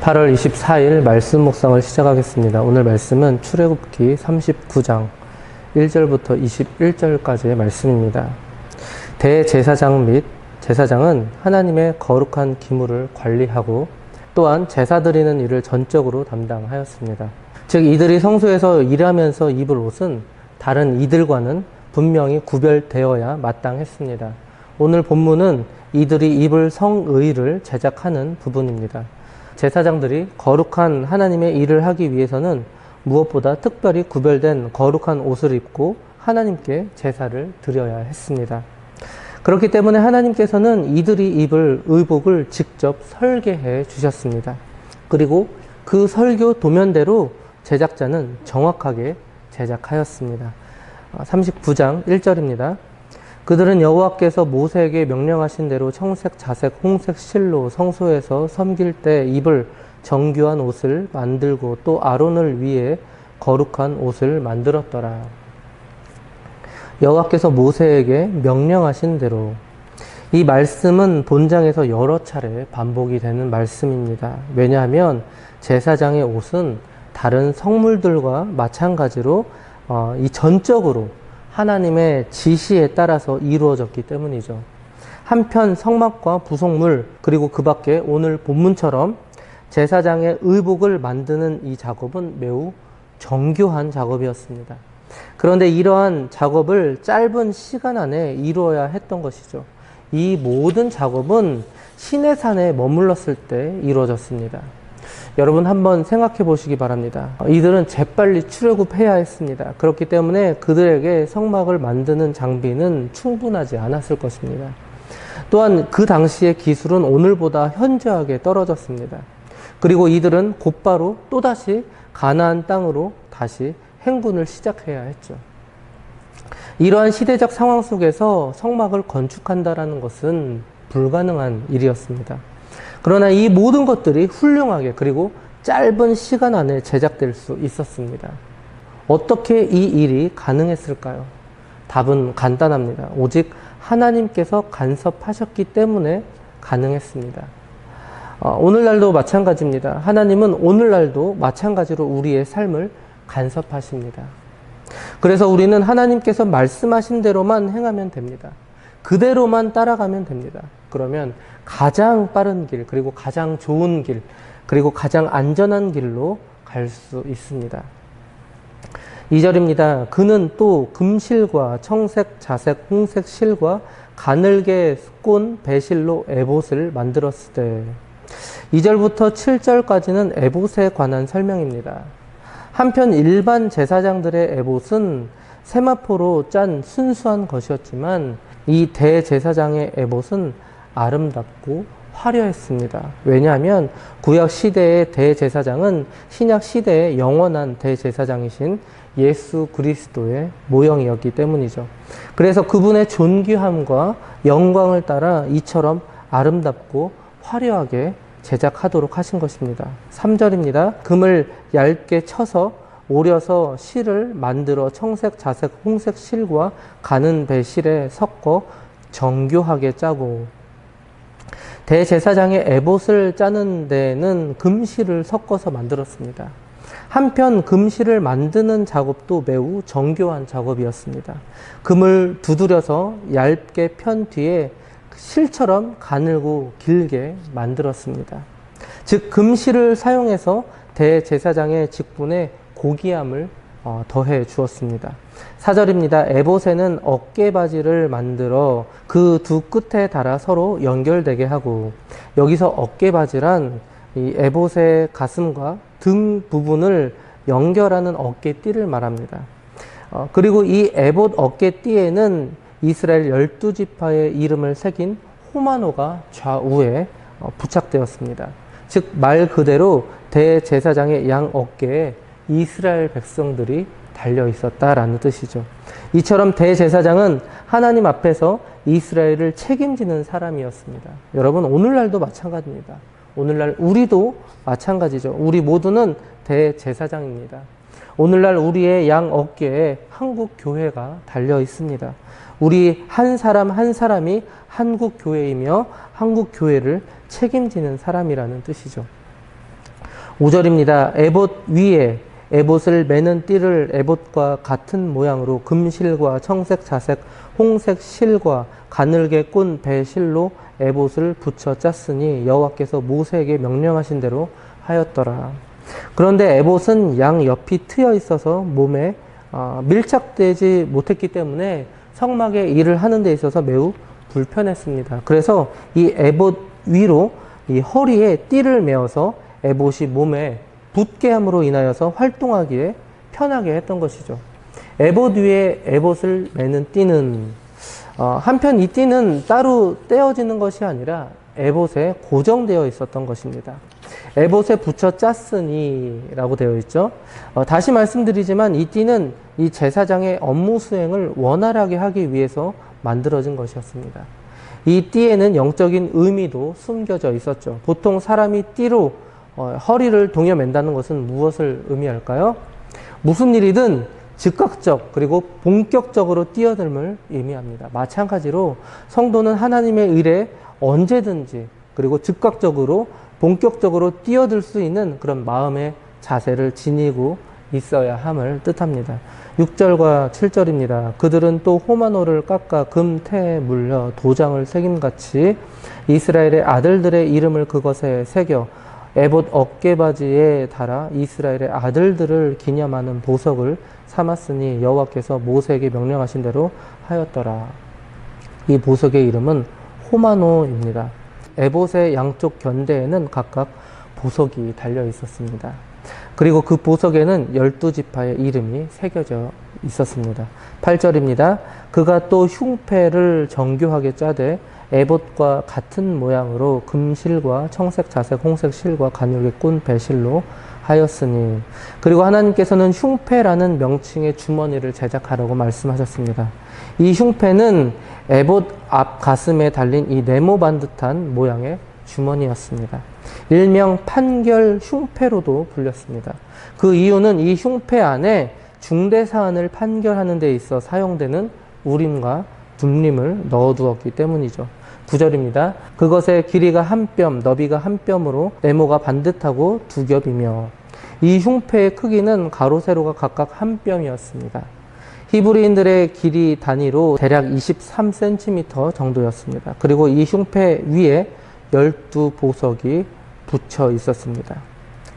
8월 24일 말씀 묵상을 시작하겠습니다. 오늘 말씀은 출애굽기 39장 1절부터 21절까지의 말씀입니다. 대제사장 및 제사장은 하나님의 거룩한 기물을 관리하고 또한 제사 드리는 일을 전적으로 담당하였습니다. 즉 이들이 성소에서 일하면서 입을 옷은 다른 이들과는 분명히 구별되어야 마땅했습니다. 오늘 본문은 이들이 입을 성의를 제작하는 부분입니다. 제사장들이 거룩한 하나님의 일을 하기 위해서는 무엇보다 특별히 구별된 거룩한 옷을 입고 하나님께 제사를 드려야 했습니다. 그렇기 때문에 하나님께서는 이들이 입을 의복을 직접 설계해 주셨습니다. 그리고 그 설교 도면대로 제작자는 정확하게 제작하였습니다. 39장 1절입니다. 그들은 여호와께서 모세에게 명령하신 대로 청색, 자색, 홍색 실로 성소에서 섬길 때 입을 정교한 옷을 만들고 또 아론을 위해 거룩한 옷을 만들었더라. 여호와께서 모세에게 명령하신 대로, 이 말씀은 본장에서 여러 차례 반복이 되는 말씀입니다. 왜냐하면 제사장의 옷은 다른 성물들과 마찬가지로 이 전적으로 하나님의 지시에 따라서 이루어졌기 때문이죠. 한편 성막과 부속물 그리고 그 밖에 오늘 본문처럼 제사장의 의복을 만드는 이 작업은 매우 정교한 작업이었습니다. 그런데 이러한 작업을 짧은 시간 안에 이루어야 했던 것이죠. 이 모든 작업은 시내산에 머물렀을 때 이루어졌습니다. 여러분 한번 생각해 보시기 바랍니다. 이들은 재빨리 출애굽해야 했습니다. 그렇기 때문에 그들에게 성막을 만드는 장비는 충분하지 않았을 것입니다. 또한 그 당시의 기술은 오늘보다 현저하게 떨어졌습니다. 그리고 이들은 곧바로 또다시 가나안 땅으로 다시 행군을 시작해야 했죠. 이러한 시대적 상황 속에서 성막을 건축한다는 것은 불가능한 일이었습니다. 그러나 이 모든 것들이 훌륭하게 그리고 짧은 시간 안에 제작될 수 있었습니다. 어떻게 이 일이 가능했을까요? 답은 간단합니다. 오직 하나님께서 간섭하셨기 때문에 가능했습니다. 오늘날도 마찬가지입니다. 하나님은 오늘날도 마찬가지로 우리의 삶을 간섭하십니다. 그래서 우리는 하나님께서 말씀하신 대로만 행하면 됩니다. 그대로만 따라가면 됩니다. 그러면 가장 빠른 길, 그리고 가장 좋은 길, 그리고 가장 안전한 길로 갈 수 있습니다. 2절입니다. 그는 또 금실과 청색, 자색, 홍색 실과 가늘게 꼰 배실로 에봇을 만들었을 때, 2절부터 7절까지는 에봇에 관한 설명입니다. 한편 일반 제사장들의 에봇은 세마포로 짠 순수한 것이었지만 이 대제사장의 에봇은 아름답고 화려했습니다. 왜냐하면 구약 시대의 대제사장은 신약 시대의 영원한 대제사장이신 예수 그리스도의 모형이었기 때문이죠. 그래서 그분의 존귀함과 영광을 따라 이처럼 아름답고 화려하게 제작하도록 하신 것입니다. 3절입니다. 금을 얇게 쳐서 오려서 실을 만들어 청색, 자색, 홍색 실과 가는 배실에 섞어 정교하게 짜고, 대제사장의 에봇을 짜는 데는 금실을 섞어서 만들었습니다. 한편 금실을 만드는 작업도 매우 정교한 작업이었습니다. 금을 두드려서 얇게 편 뒤에 실처럼 가늘고 길게 만들었습니다. 즉 금실을 사용해서 대제사장의 직분에 고귀함을 더해 주었습니다. 4절입니다. 에봇에는 어깨바지를 만들어 그 두 끝에 달아 서로 연결되게 하고, 여기서 어깨바지란 이 에봇의 가슴과 등 부분을 연결하는 어깨띠를 말합니다. 그리고 이 에봇 어깨띠에는 이스라엘 12지파의 이름을 새긴 호마노가 좌우에 부착되었습니다. 즉 말 그대로 대제사장의 양 어깨에 이스라엘 백성들이 달려 있었다라는 뜻이죠. 이처럼 대제사장은 하나님 앞에서 이스라엘을 책임지는 사람이었습니다. 여러분 오늘날도 마찬가지입니다. 오늘날 우리도 마찬가지죠. 우리 모두는 대제사장입니다. 오늘날 우리의 양 어깨에 한국 교회가 달려 있습니다. 우리 한 사람 한 사람이 한국 교회이며 한국 교회를 책임지는 사람이라는 뜻이죠. 5절입니다. 에봇 위에 에봇을 매는 띠를 에봇과 같은 모양으로 금실과 청색 자색 홍색 실과 가늘게 꾼 배실로 에봇을 붙여 짰으니 여호와께서 모세에게 명령하신 대로 하였더라. 그런데 에봇은 양 옆이 트여 있어서 몸에 밀착되지 못했기 때문에 성막의 일을 하는 데 있어서 매우 불편했습니다. 그래서 이 에봇 위로 이 허리에 띠를 메어서 에봇이 몸에 붙게 함으로 인하여서 활동하기에 편하게 했던 것이죠. 에봇 위에 에봇을 매는 띠는 한편 이 띠는 따로 떼어지는 것이 아니라 에봇에 고정되어 있었던 것입니다. 에봇에 붙여 짰으니 라고 되어 있죠. 다시 말씀드리지만 이 띠는 이 제사장의 업무 수행을 원활하게 하기 위해서 만들어진 것이었습니다. 이 띠에는 영적인 의미도 숨겨져 있었죠. 보통 사람이 띠로 허리를 동여맨다는 것은 무엇을 의미할까요? 무슨 일이든 즉각적 그리고 본격적으로 뛰어들음을 의미합니다. 마찬가지로 성도는 하나님의 일에 언제든지 그리고 즉각적으로 본격적으로 뛰어들 수 있는 그런 마음의 자세를 지니고 있어야 함을 뜻합니다. 6절과 7절입니다. 그들은 또 호마노를 깎아 금태에 물려 도장을 새김같이 이스라엘의 아들들의 이름을 그것에 새겨 에봇 어깨바지에 달아 이스라엘의 아들들을 기념하는 보석을 삼았으니 여호와께서 모세에게 명령하신 대로 하였더라. 이 보석의 이름은 호마노입니다. 에봇의 양쪽 견대에는 각각 보석이 달려 있었습니다. 그리고 그 보석에는 12지파의 이름이 새겨져 있었습니다. 8절입니다. 그가 또 흉패를 정교하게 짜되 에봇과 같은 모양으로 금실과 청색 자색 홍색 실과 가늘게 꾼 배실로 하였으니 그리고 하나님께서는 흉패라는 명칭의 주머니를 제작하라고 말씀하셨습니다. 이 흉패는 에봇 앞 가슴에 달린 이 네모반 듯한 모양의 주머니였습니다. 일명 판결 흉패로도 불렸습니다. 그 이유는 이 흉패 안에 중대 사안을 판결하는 데 있어 사용되는 우림과 둠림을 넣어두었기 때문이죠. 9절입니다. 그것의 길이가 한 뼘, 너비가 한 뼘으로 네모가 반듯하고 두 겹이며 이 흉패의 크기는 가로 세로가 각각 한 뼘이었습니다. 히브리인들의 길이 단위로 대략 23cm 정도였습니다. 그리고 이 흉패 위에 12보석이 붙여 있었습니다.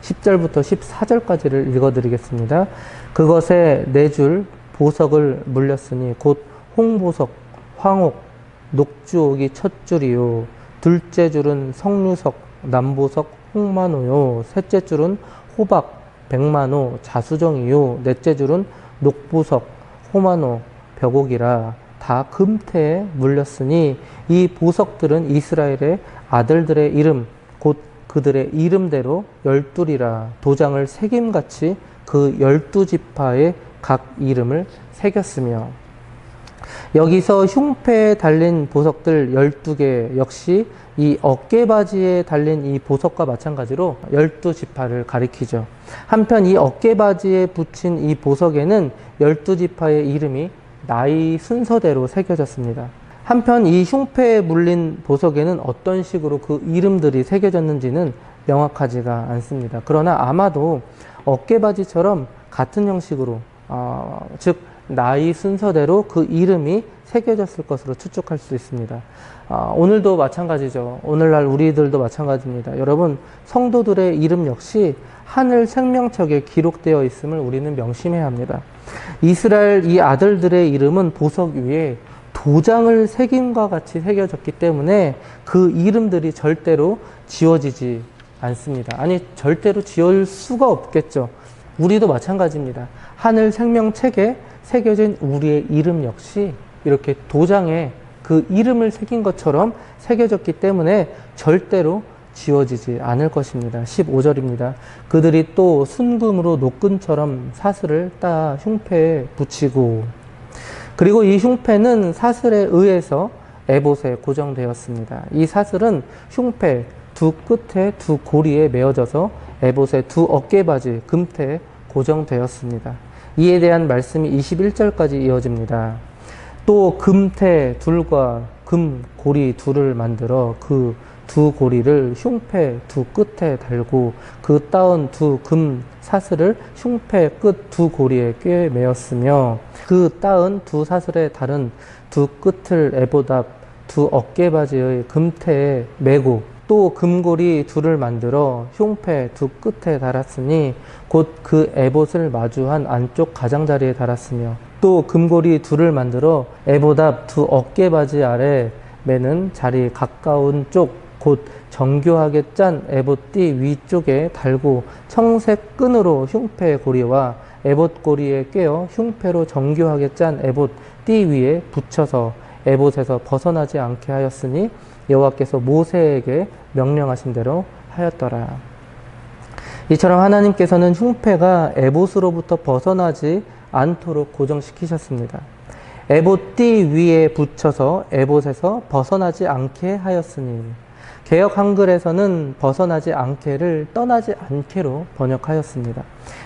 10절부터 14절까지를 읽어드리겠습니다. 그것에 4줄 보석을 물렸으니 곧 홍보석, 황옥, 녹주옥이 첫 줄이요 둘째 줄은 석류석, 남보석, 홍마노요 셋째 줄은 호박, 백마노, 자수정이요 넷째 줄은 녹보석, 호마노, 벽옥이라 다 금태에 물렸으니 이 보석들은 이스라엘의 아들들의 이름 곧 그들의 이름대로 12이라 도장을 새김같이 그 12지파의 각 이름을 새겼으며 여기서 흉패에 달린 보석들 12개 역시 이 어깨바지에 달린 이 보석과 마찬가지로 12지파를 가리키죠. 한편 이 어깨바지에 붙인 이 보석에는 12지파의 이름이 나이 순서대로 새겨졌습니다. 한편 이 흉패에 물린 보석에는 어떤 식으로 그 이름들이 새겨졌는지는 명확하지가 않습니다. 그러나 아마도 어깨바지처럼 같은 형식으로 즉 나이 순서대로 그 이름이 새겨졌을 것으로 추측할 수 있습니다. 오늘도 마찬가지죠. 오늘날 우리들도 마찬가지입니다. 여러분, 성도들의 이름 역시 하늘 생명책에 기록되어 있음을 우리는 명심해야 합니다. 이스라엘 이 아들들의 이름은 보석 위에 도장을 새김과 같이 새겨졌기 때문에 그 이름들이 절대로 지워지지 않습니다. 아니, 절대로 지울 수가 없겠죠. 우리도 마찬가지입니다. 하늘 생명책에 새겨진 우리의 이름 역시 이렇게 도장에 그 이름을 새긴 것처럼 새겨졌기 때문에 절대로 지워지지 않을 것입니다. 15절입니다. 그들이 또 순금으로 노끈처럼 사슬을 따 흉패에 붙이고 그리고 이 흉패는 사슬에 의해서 에봇에 고정되었습니다. 이 사슬은 흉패 두 끝에 두 고리에 메어져서 에봇의 두 어깨바지 금태에 고정되었습니다. 이에 대한 말씀이 21절까지 이어집니다. 또 금태 둘과 금 고리 둘을 만들어 그 두 고리를 흉패 두 끝에 달고 그 따은 두 금 사슬을 흉패 끝 두 고리에 꿰 매었으며 그 따은 두 사슬에 다른 두 끝을 에보답 두 어깨바지의 금태에 매고 또 금고리 둘을 만들어 흉패 두 끝에 달았으니 곧 그 에봇을 마주한 안쪽 가장자리에 달았으며 또 금고리 둘을 만들어 에봇 두 어깨바지 아래 매는 자리 가까운 쪽 곧 정교하게 짠 에봇띠 위쪽에 달고 청색 끈으로 흉패 고리와 에봇 고리에 꿰어 흉패로 정교하게 짠 에봇띠 위에 붙여서 에봇에서 벗어나지 않게 하였으니 여호와께서 모세에게 명령하신 대로 하였더라. 이처럼 하나님께서는 흉패가 에봇으로부터 벗어나지 않도록 고정시키셨습니다. 에봇띠 위에 붙여서 에봇에서 벗어나지 않게 하였으니 개역 한글에서는 벗어나지 않게를 떠나지 않게로 번역하였습니다.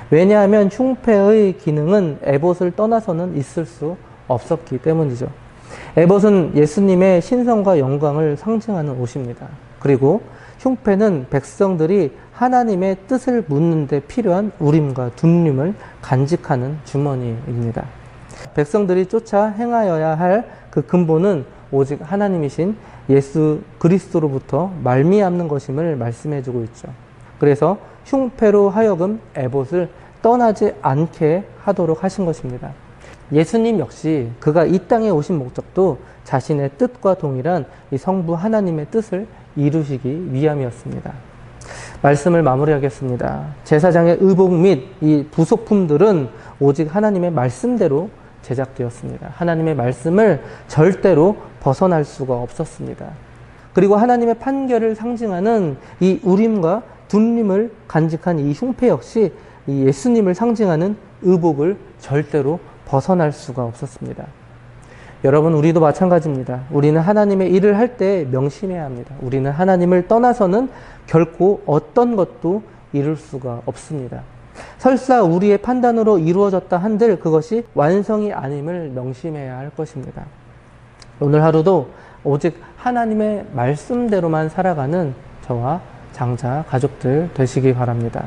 왜냐하면 흉패의 기능은 에봇을 떠나서는 있을 수 없었기 때문이죠. 에봇은 예수님의 신성과 영광을 상징하는 옷입니다. 그리고 흉패는 백성들이 하나님의 뜻을 묻는 데 필요한 우림과 둠림을 간직하는 주머니입니다. 백성들이 쫓아 행하여야 할 그 근본은 오직 하나님이신 예수 그리스도로부터 말미암는 것임을 말씀해주고 있죠. 그래서 흉패로 하여금 에봇을 떠나지 않게 하도록 하신 것입니다. 예수님 역시 그가 이 땅에 오신 목적도 자신의 뜻과 동일한 이 성부 하나님의 뜻을 이루시기 위함이었습니다. 말씀을 마무리하겠습니다. 제사장의 의복 및 이 부속품들은 오직 하나님의 말씀대로 제작되었습니다. 하나님의 말씀을 절대로 벗어날 수가 없었습니다. 그리고 하나님의 판결을 상징하는 이 우림과 둠림을 간직한 이 흉패 역시 이 예수님을 상징하는 의복을 절대로 벗어날 수가 없었습니다. 여러분, 우리도 마찬가지입니다. 우리는 하나님의 일을 할 때 명심해야 합니다. 우리는 하나님을 떠나서는 결코 어떤 것도 이룰 수가 없습니다. 설사 우리의 판단으로 이루어졌다 한들 그것이 완성이 아님을 명심해야 할 것입니다. 오늘 하루도 오직 하나님의 말씀대로만 살아가는 저와 장자 가족들 되시기 바랍니다.